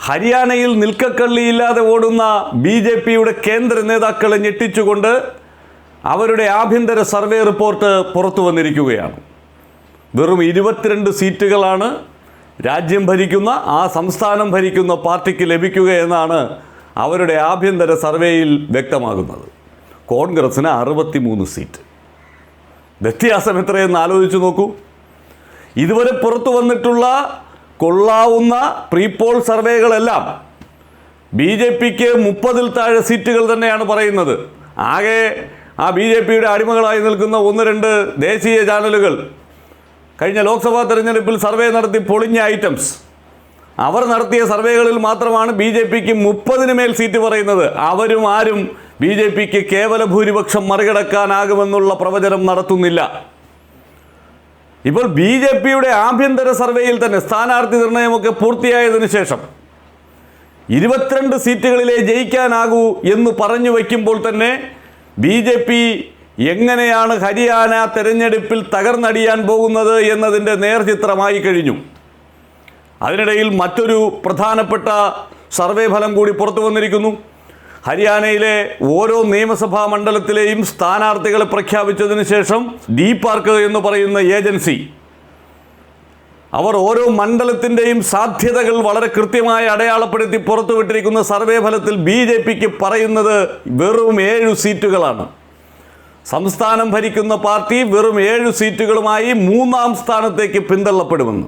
ഹരിയാനയിൽ നിൽക്കക്കള്ളിയില്ലാതെ ഓടുന്ന BJPയുടെ കേന്ദ്ര നേതാക്കളെ ഞെട്ടിച്ചുകൊണ്ട് അവരുടെ ആഭ്യന്തര സർവേ റിപ്പോർട്ട് പുറത്തു വന്നിരിക്കുകയാണ്. വെറും 22 സീറ്റുകളാണ് രാജ്യം ഭരിക്കുന്ന സംസ്ഥാനം ഭരിക്കുന്ന പാർട്ടിക്ക് ലഭിക്കുക എന്നാണ് അവരുടെ ആഭ്യന്തര സർവേയിൽ വ്യക്തമാകുന്നത്. കോൺഗ്രസിന് 63 സീറ്റ്. വ്യത്യാസം എത്രയെന്ന് ആലോചിച്ച് നോക്കൂ. ഇതുവരെ പുറത്തു വന്നിട്ടുള്ള കൊള്ളാവുന്ന പ്രീപോൾ സർവേകളെല്ലാം BJPക്ക് 30-ൽ താഴെ സീറ്റുകൾ തന്നെയാണ് പറയുന്നത്. ആകെ BJPയുടെ അടിമകളായി നിൽക്കുന്ന 1-2 ദേശീയ ചാനലുകൾ കഴിഞ്ഞ ലോക്സഭാ തെരഞ്ഞെടുപ്പിൽ സർവേ നടത്തി പൊളിഞ്ഞ ഐറ്റംസ്, അവർ നടത്തിയ സർവേകളിൽ മാത്രമാണ് BJPക്ക് 30-ന് മേൽ സീറ്റ് പറയുന്നത്. അവരും ആരും BJPക്ക് കേവല ഭൂരിപക്ഷം മറികടക്കാനാകുമെന്നുള്ള പ്രവചനം നടത്തുന്നില്ല. ഇപ്പോൾ BJPയുടെ ആഭ്യന്തര സർവേയിൽ തന്നെ സ്ഥാനാർത്ഥി നിർണയമൊക്കെ പൂർത്തിയായതിനു ശേഷം 22 സീറ്റുകളിലെ ജയിക്കാനാകൂ എന്ന് പറഞ്ഞു വയ്ക്കുമ്പോൾ തന്നെ BJP എങ്ങനെയാണ് ഹരിയാന തെരഞ്ഞെടുപ്പിൽ തകർന്നടിയാൻ പോകുന്നത് എന്നതിൻ്റെ നേർചിത്രമായി കഴിഞ്ഞു. അതിനിടയിൽ മറ്റൊരു പ്രധാനപ്പെട്ട സർവേ ഫലം കൂടി പുറത്തു വന്നിരിക്കുന്നു. ഹരിയാനയിലെ ഓരോ നിയമസഭാ മണ്ഡലത്തിലെയും സ്ഥാനാർത്ഥികളെ പ്രഖ്യാപിച്ചതിന് ശേഷം DPARC എന്ന് പറയുന്ന ഏജൻസി അവർ ഓരോ മണ്ഡലത്തിൻ്റെയും സാധ്യതകൾ വളരെ കൃത്യമായി അടയാളപ്പെടുത്തി പുറത്തുവിട്ടിരിക്കുന്ന സർവേ ഫലത്തിൽ BJPക്ക് പറയുന്നത് വെറും 7 സീറ്റുകളാണ്. സംസ്ഥാനം ഭരിക്കുന്ന പാർട്ടി വെറും 7 സീറ്റുകളുമായി 3-ാം സ്ഥാനത്തേക്ക് പിന്തള്ളപ്പെടുമെന്ന്.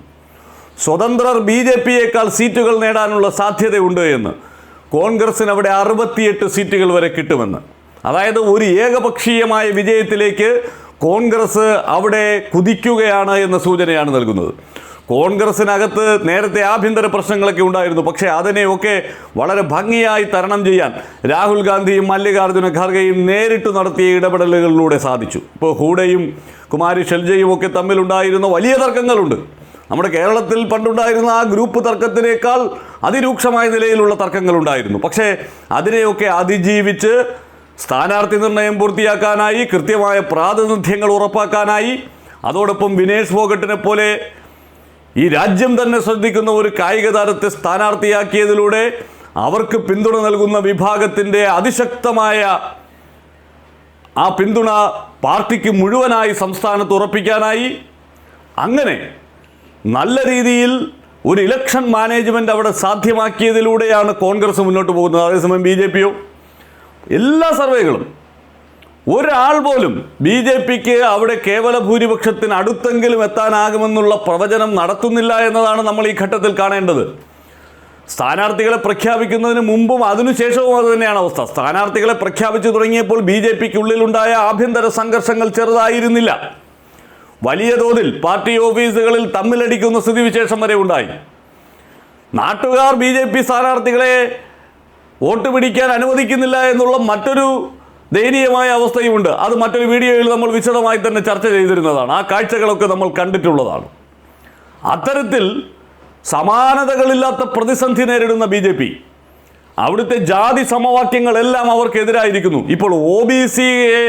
സ്വതന്ത്രർ BJPയേക്കാൾ സീറ്റുകൾ നേടാനുള്ള സാധ്യതയുണ്ട് എന്ന്. കോൺഗ്രസിന് അവിടെ 68 സീറ്റുകൾ വരെ കിട്ടുമെന്ന്. അതായത് ഒരു ഏകപക്ഷീയമായ വിജയത്തിലേക്ക് കോൺഗ്രസ് അവിടെ കുതിക്കുകയാണ് എന്ന സൂചനയാണ് നൽകുന്നത്. കോൺഗ്രസിനകത്ത് നേരത്തെ ആഭ്യന്തര പ്രശ്നങ്ങളൊക്കെ ഉണ്ടായിരുന്നു. പക്ഷേ അതിനെയൊക്കെ വളരെ ഭംഗിയായി തരണം ചെയ്യാൻ രാഹുൽ ഗാന്ധിയും മല്ലികാർജ്ജുന ഖാർഗെയും നേരിട്ട് നടത്തിയ ഇടപെടലുകളിലൂടെ സാധിച്ചു. ഇപ്പോൾ ഹൂഡയും കുമാരി ഷെൽജയും ഒക്കെ തമ്മിലുണ്ടായിരുന്ന വലിയ തർക്കങ്ങളുണ്ട്. നമ്മുടെ കേരളത്തിൽ പണ്ടുണ്ടായിരുന്ന ഗ്രൂപ്പ് തർക്കത്തിനേക്കാൾ അതിരൂക്ഷമായ നിലയിലുള്ള തർക്കങ്ങളുണ്ടായിരുന്നു. പക്ഷേ അതിനെയൊക്കെ അതിജീവിച്ച് സ്ഥാനാർത്ഥി നിർണയം പൂർത്തിയാക്കാനായി, കൃത്യമായ പ്രാതിനിധ്യങ്ങൾ ഉറപ്പാക്കാനായി, അതോടൊപ്പം വിനേഷ് ഫോഗട്ടിനെ പോലെ ഈ രാജ്യം തന്നെ ശ്രദ്ധിക്കുന്ന ഒരു കായിക താരത്തെ സ്ഥാനാർത്ഥിയാക്കിയതിലൂടെ അവർക്ക് പിന്തുണ നൽകുന്ന വിഭാഗത്തിൻ്റെ അതിശക്തമായ പിന്തുണ പാർട്ടിക്ക് മുഴുവനായി സംസ്ഥാനത്ത് ഉറപ്പിക്കാനായി, അങ്ങനെ നല്ല രീതിയിൽ ഒരു ഇലക്ഷൻ മാനേജ്മെൻറ്റ് അവിടെ സാധ്യമാക്കിയതിലൂടെയാണ് കോൺഗ്രസ് മുന്നോട്ട് പോകുന്നത്. അതേസമയം BJPയോ എല്ലാ സർവേകളും ഒരാൾ പോലും BJPക്ക് അവിടെ കേവല ഭൂരിപക്ഷത്തിന് അടുത്തെങ്കിലും എത്താനാകുമെന്നുള്ള പ്രവചനം നടത്തുന്നില്ല എന്നതാണ് നമ്മൾ ഈ ഘട്ടത്തിൽ കാണേണ്ടത്. സ്ഥാനാർത്ഥികളെ പ്രഖ്യാപിക്കുന്നതിന് മുമ്പും അതിനുശേഷവും അത് തന്നെയാണ് അവസ്ഥ. സ്ഥാനാർത്ഥികളെ പ്രഖ്യാപിച്ചു തുടങ്ങിയപ്പോൾ BJPക്കുള്ളിലുണ്ടായ ആഭ്യന്തര സംഘർഷങ്ങൾ ചെറുതായിരുന്നില്ല. വലിയ തോതിൽ പാർട്ടി ഓഫീസുകളിൽ തമ്മിലടിക്കുന്ന സ്ഥിതിവിശേഷം വരെ ഉണ്ടായി. നാട്ടുകാർ BJP സ്ഥാനാർത്ഥികളെ വോട്ട് പിടിക്കാൻ അനുവദിക്കുന്നില്ല എന്നുള്ള മറ്റൊരു ദയനീയമായ അവസ്ഥയുമുണ്ട്. അത് മറ്റൊരു വീഡിയോയിൽ നമ്മൾ വിശദമായി തന്നെ ചർച്ച ചെയ്തിരുന്നതാണ്. ആ കാഴ്ചകളൊക്കെ നമ്മൾ കണ്ടിട്ടുള്ളതാണ്. അത്തരത്തിൽ സമാനതകളില്ലാത്ത പ്രതിസന്ധി നേരിടുന്ന BJP അവിടുത്തെ ജാതി സമവാക്യങ്ങളെല്ലാം അവർക്കെതിരായിരിക്കുന്നു. ഇപ്പോൾ OBCയെ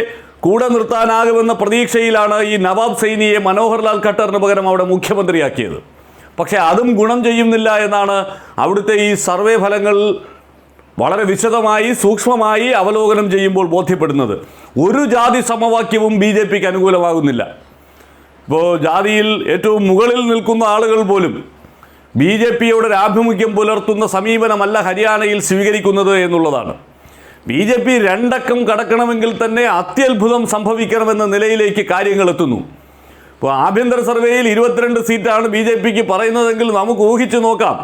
കൂടെ നിർത്താനാകുമെന്ന പ്രതീക്ഷയിലാണ് ഈ നവാബ് സൈനിയെ മനോഹർലാൽ ഖട്ടറിന് പകരം അവിടെ മുഖ്യമന്ത്രിയാക്കിയത്. പക്ഷേ അതും ഗുണം ചെയ്യുന്നില്ല എന്നാണ് അവിടുത്തെ ഈ സർവേ ഫലങ്ങൾ വളരെ വിശദമായി സൂക്ഷ്മമായി അവലോകനം ചെയ്യുമ്പോൾ ബോധ്യപ്പെടുന്നത്. ഒരു ജാതി സമവാക്യവും BJPക്ക് അനുകൂലമാകുന്നില്ല. ഇപ്പോൾ ജാതിയിൽ ഏറ്റവും മുകളിൽ നിൽക്കുന്ന ആളുകൾ പോലും BJPയോട് ആഭിമുഖ്യം പുലർത്തുന്ന സമീപനമല്ല ഹരിയാനയിൽ സ്വീകരിക്കുന്നത് എന്നുള്ളതാണ്. BJP 2 അക്കം കടക്കണമെങ്കിൽ തന്നെ അത്യത്ഭുതം സംഭവിക്കണമെന്ന നിലയിലേക്ക് കാര്യങ്ങൾ എത്തുന്നു. ഇപ്പോൾ ആഭ്യന്തര സർവേയിൽ 22 സീറ്റാണ് BJPക്ക് പറയുന്നതെങ്കിൽ നമുക്ക് ഊഹിച്ചു നോക്കാം.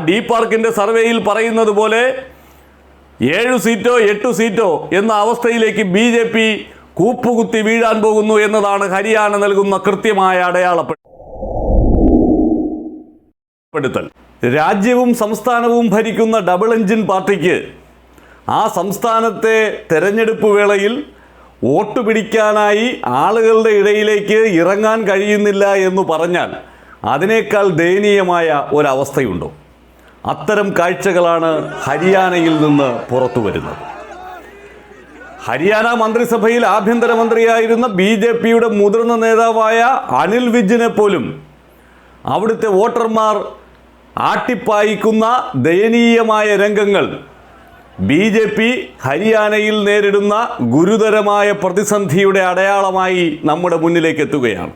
DPARCന്റെ സർവേയിൽ പറയുന്നത് പോലെ 7 സീറ്റോ 8 സീറ്റോ എന്ന അവസ്ഥയിലേക്ക് BJP കൂപ്പുകുത്തി വീഴാൻ പോകുന്നു എന്നതാണ് ഹരിയാന നൽകുന്ന കൃത്യമായ അടയാളപ്പെടുത്തൽ. രാജ്യവും സംസ്ഥാനവും ഭരിക്കുന്ന ഡബിൾ എഞ്ചിൻ പാർട്ടിക്ക് സംസ്ഥാനത്തെ തെരഞ്ഞെടുപ്പ് വേളയിൽ വോട്ട് പിടിക്കാനായി ആളുകളുടെ ഇടയിലേക്ക് ഇറങ്ങാൻ കഴിയുന്നില്ല എന്ന് പറഞ്ഞാൽ അതിനേക്കാൾ ദയനീയമായ ഒരവസ്ഥയുണ്ടോ? അത്തരം കാഴ്ചകളാണ് ഹരിയാനയിൽ നിന്ന് പുറത്തു വരുന്നത്. ഹരിയാന മന്ത്രിസഭയിൽ ആഭ്യന്തരമന്ത്രിയായിരുന്ന BJPയുടെ മുതിർന്ന നേതാവായ അനിൽ വിജിനെ പോലും അവിടുത്തെ വോട്ടർമാർ ആട്ടിപ്പായിക്കുന്ന ദയനീയമായ രംഗങ്ങൾ BJP ഹരിയാനയിൽ നേരിടുന്ന ഗുരുതരമായ പ്രതിസന്ധിയുടെ അടയാളമായി നമ്മുടെ മുന്നിലേക്ക് എത്തുകയാണ്.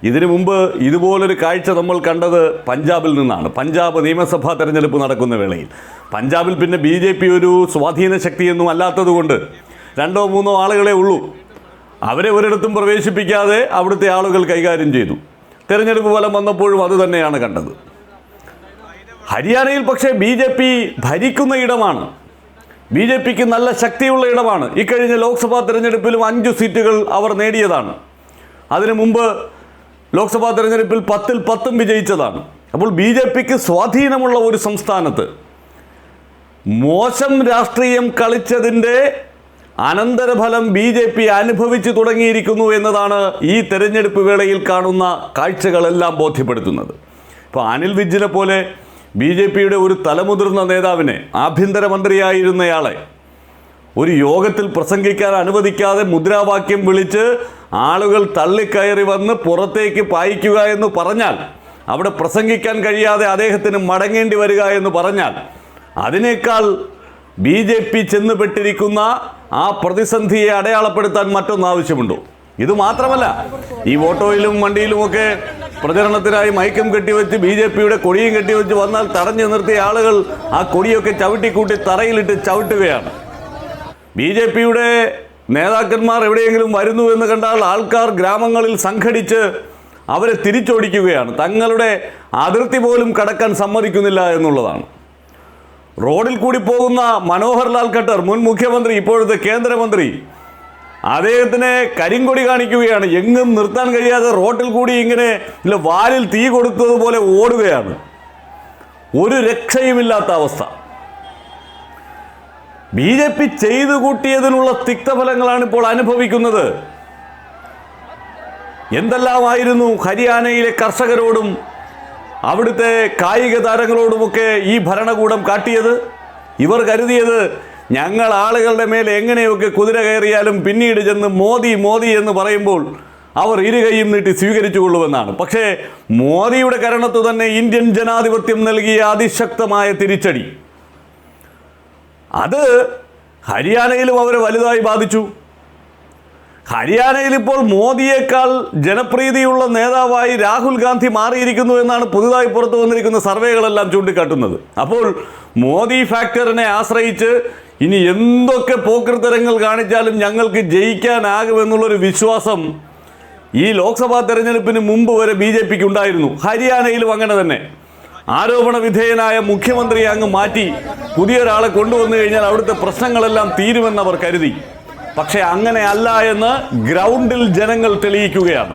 ഇതിനു മുമ്പ് ഇതുപോലൊരു കാഴ്ച നമ്മൾ കണ്ടത് പഞ്ചാബിൽ നിന്നാണ്. പഞ്ചാബ് നിയമസഭാ തെരഞ്ഞെടുപ്പ് നടക്കുന്ന വേളയിൽ പഞ്ചാബിൽ പിന്നെ BJP ഒരു സ്വാധീന ശക്തിയൊന്നും അല്ലാത്തതുകൊണ്ട് 2-3 ആളുകളെ ഉള്ളൂ. അവരെ ഒരിടത്തും പ്രവേശിപ്പിക്കാതെ അവിടുത്തെ ആളുകൾ കൈകാര്യം ചെയ്തു. തെരഞ്ഞെടുപ്പ് ഫലം വന്നപ്പോഴും അതുതന്നെയാണ് കണ്ടത്. ഹരിയാനയിൽ പക്ഷേ BJP ഭരിക്കുന്ന ഇടമാണ്. BJPക്ക് നല്ല ശക്തിയുള്ള ഇടമാണ്. ഇക്കഴിഞ്ഞ ലോക്സഭാ തെരഞ്ഞെടുപ്പിലും 5 സീറ്റുകൾ അവർ നേടിയതാണ്. അതിനു മുമ്പ് ലോക്സഭാ തെരഞ്ഞെടുപ്പിൽ 10-ൽ 10 വിജയിച്ചതാണ്. അപ്പോൾ BJPക്ക് സ്വാധീനമുള്ള ഒരു സംസ്ഥാനത്ത് മോശം രാഷ്ട്രീയം കളിച്ചതിൻ്റെ അനന്തരഫലം BJP അനുഭവിച്ചു തുടങ്ങിയിരിക്കുന്നു എന്നതാണ് ഈ തെരഞ്ഞെടുപ്പ് വേളയിൽ കാണുന്ന കാഴ്ചകളെല്ലാം ബോധ്യപ്പെടുത്തുന്നത്. ഇപ്പോൾ അനിൽ വിജ്ജിനെ പോലെ BJPയുടെ ഒരു തലമുതിർന്ന നേതാവിനെ, ആഭ്യന്തരമന്ത്രിയായിരുന്നയാളെ ഒരു യോഗത്തിൽ പ്രസംഗിക്കാൻ അനുവദിക്കാതെ മുദ്രാവാക്യം വിളിച്ച് ആളുകൾ തള്ളിക്കയറി വന്ന് പുറത്തേക്ക് പായിക്കുക എന്ന് പറഞ്ഞാൽ, അവിടെ പ്രസംഗിക്കാൻ കഴിയാതെ അദ്ദേഹത്തിന് മടങ്ങേണ്ടി വരിക എന്ന് പറഞ്ഞാൽ, അതിനേക്കാൾ BJP ചെന്നുപെട്ടിരിക്കുന്ന ആ പ്രതിസന്ധിയെ അടയാളപ്പെടുത്താൻ മറ്റൊന്ന് ആവശ്യമുണ്ടോ? ഇതുമാത്രമല്ല, ഈ ഓട്ടോയിലും വണ്ടിയിലുമൊക്കെ പ്രചരണത്തിനായി മയക്കം കെട്ടിവെച്ച് BJPയുടെ കൊടിയും കെട്ടിവെച്ച് വന്നാൽ തടഞ്ഞു നിർത്തിയ ആളുകൾ ആ കൊടിയൊക്കെ ചവിട്ടിക്കൂട്ടി തറയിലിട്ട് ചവിട്ടുകയാണ്. BJPയുടെ നേതാക്കന്മാർ എവിടെയെങ്കിലും വരുന്നു എന്ന് കണ്ടാൽ ആൾക്കാർ ഗ്രാമങ്ങളിൽ സംഘടിച്ച് അവരെ തിരിച്ചോടിക്കുകയാണ്. തങ്ങളുടെ അതിർത്തി പോലും കടക്കാൻ സമ്മതിക്കുന്നില്ല എന്നുള്ളതാണ്. റോഡിൽ കൂടി പോകുന്ന മനോഹർ ലാൽ ഖട്ടർ, മുൻ മുഖ്യമന്ത്രി, ഇപ്പോഴത്തെ കേന്ദ്രമന്ത്രി, അദ്ദേഹത്തിന് കരിങ്കൊടി കാണിക്കുകയാണ്. എങ്ങും നിർത്താൻ കഴിയാതെ റോഡിൽ കൂടി ഇങ്ങനെ വാലിൽ തീ കൊടുത്തതുപോലെ ഓടുകയാണ്. ഒരു രക്ഷയുമില്ലാത്ത അവസ്ഥ. BJP ചെയ്തു കൂട്ടിയതിനുള്ള തിക്തഫലങ്ങളാണ് ഇപ്പോൾ അനുഭവിക്കുന്നത്. എന്തെല്ലാമായിരുന്നു ഹരിയാനയിലെ കർഷകരോടും അവിടുത്തെ കായിക താരങ്ങളോടുമൊക്കെ ഈ ഭരണകൂടം കാട്ടിയത്? ഇവർ കരുതിയത് ഞങ്ങൾ ആളുകളുടെ മേൽ എങ്ങനെയൊക്കെ കുതിര കയറിയാലും പിന്നീട് ചെന്ന് മോദി മോദി എന്ന് പറയുമ്പോൾ അവർ ഇരുകൈയും നീട്ടി സ്വീകരിച്ചു കൊള്ളുമെന്നാണ്. പക്ഷേ മോദിയുടെ കരണത്തു തന്നെ ഇന്ത്യൻ ജനാധിപത്യം നൽകിയ അതിശക്തമായ തിരിച്ചടി, അത് ഹരിയാനയിലും അവരെ വലുതായി ബാധിച്ചു. ഹരിയാനയിൽ ഇപ്പോൾ മോദിയേക്കാൾ ജനപ്രീതിയുള്ള നേതാവായി രാഹുൽ ഗാന്ധി മാറിയിരിക്കുന്നു എന്നാണ് പുതുതായി പുറത്തു വന്നിരിക്കുന്ന സർവേകളെല്ലാം ചൂണ്ടിക്കാട്ടുന്നത്. അപ്പോൾ മോദി ഫാക്ടറിനെ ആശ്രയിച്ച് ഇനി എന്തൊക്കെ പോക്കൃത്തരങ്ങൾ കാണിച്ചാലും ഞങ്ങൾക്ക് ജയിക്കാനാകുമെന്നുള്ളൊരു വിശ്വാസം ഈ ലോക്സഭാ തെരഞ്ഞെടുപ്പിന് മുമ്പ് വരെ BJPക്ക് ഉണ്ടായിരുന്നു. ഹരിയാനയിലും അങ്ങനെ തന്നെ. ആരോപണ വിധേയനായ മുഖ്യമന്ത്രിയെ അങ്ങ് മാറ്റി പുതിയൊരാളെ കൊണ്ടുവന്നു കഴിഞ്ഞാൽ അവിടുത്തെ പ്രശ്നങ്ങളെല്ലാം തീരുമെന്ന് അവർ കരുതി. പക്ഷേ അങ്ങനെ അല്ല എന്ന് ഗ്രൗണ്ടിൽ ജനങ്ങൾ തെളിയിക്കുകയാണ്.